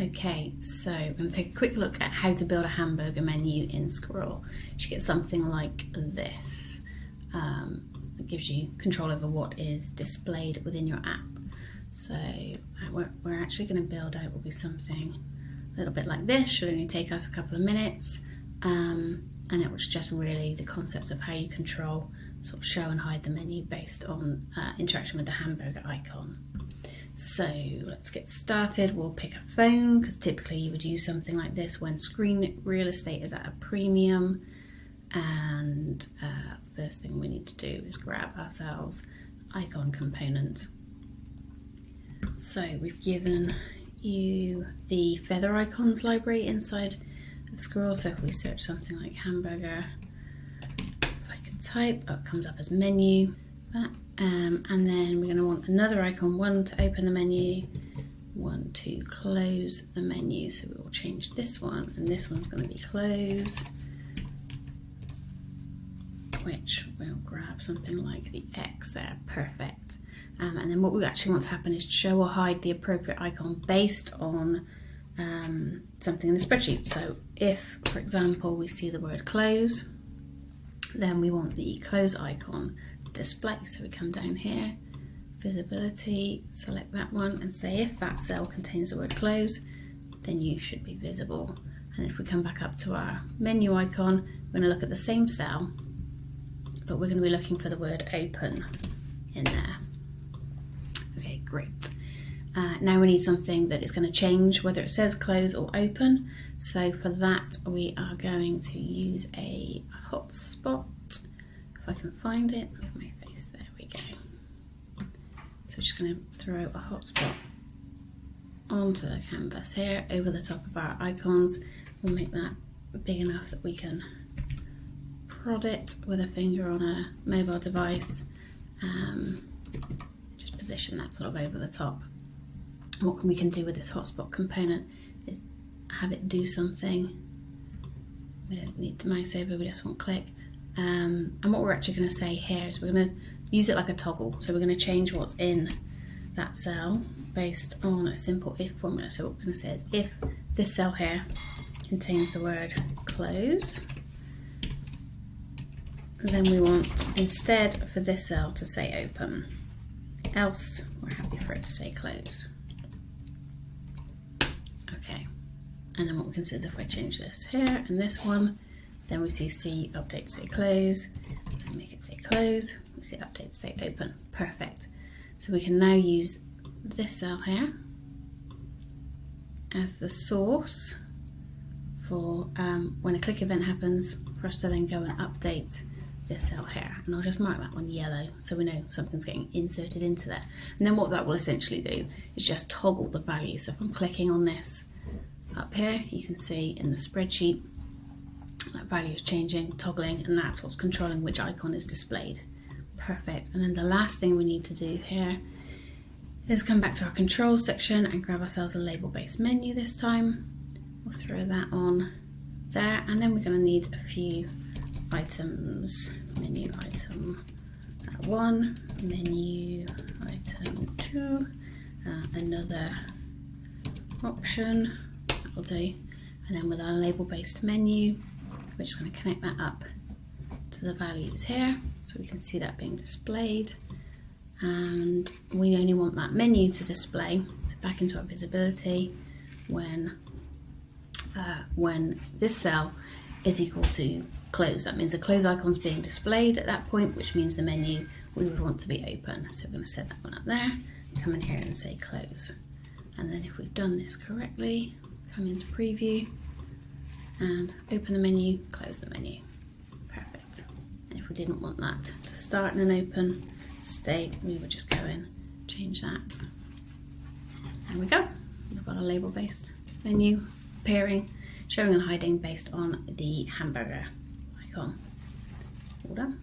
Okay, so we're going to take a quick look at how to build a hamburger menu in Squirrel. You should get something like this. That gives you control over what is displayed within your app. So we're actually going to build out will be something a little bit like this. Should only take us a couple of minutes, and it was just really the concepts of how you control, sort of show and hide the menu based on interaction with the hamburger icon. So let's get started. We'll pick a phone because typically you would use something like this when screen real estate is at a premium. And first thing we need to do is grab ourselves icon component. So we've given you the feather icons library inside of Squirrel. So if we search something like hamburger, if I can type, it comes up as menu. And then we're going to want another icon, one to open the menu, one to close the menu. So we will change this one, and this one's going to be close, which we'll grab something like the X there, perfect. And then what we actually want to happen is show or hide the appropriate icon based on something in the spreadsheet. So if, for example, we see the word close, then we want the close icon display. So we come down here, visibility, select that one and say if that cell contains the word close, then you should be visible. And if we come back up to our menu icon, we're going to look at the same cell, but we're going to be looking for the word open in there. Okay, great. Now we need something that is going to change whether it says close or open. So for that we are going to use a hotspot. If I can find it with my face, there we go. So we're just going to throw a hotspot onto the canvas here over the top of our icons. We'll make that big enough that we can prod it with a finger on a mobile device. Just position that sort of over the top. What we can do with this hotspot component is have it do something. We don't need to mouse over, we just want click. And what we're actually going to say here is we're going to use it like a toggle. So we're going to change what's in that cell based on a simple if formula. So what we're going to say is if this cell here contains the word close, then we want instead for this cell to say open. Else we're happy for it to say close. Okay, and then what we can say is if I change this here and this one, then we see update to say close, and make it say close, we see update to say open. Perfect. So we can now use this cell here as the source for when a click event happens, for us to then go and update this cell here. And I'll just mark that one yellow so we know something's getting inserted into there. And then what that will essentially do is just toggle the value. So if I'm clicking on this up here, you can see in the spreadsheet that value is changing, toggling, and that's what's controlling which icon is displayed. Perfect. And then the last thing we need to do here is come back to our controls section and grab ourselves a label-based menu this time. We'll throw that on there, and then we're going to need a few items. Menu item 1, menu item 2, another option, that'll do. And then with our label-based menu, we're just going to connect that up to the values here so we can see that being displayed. And we only want that menu to display, so back into our visibility, when this cell is equal to close. That means the close icon's being displayed at that point, which means the menu we would want to be open. So we're going to set that one up there, come in here and say close. And then if we've done this correctly, come into preview and open the menu, close the menu. Perfect. And if we didn't want that to start in an open state, we would just go in, change that. There we go. We've got a label-based menu appearing, showing and hiding based on the hamburger icon. All done.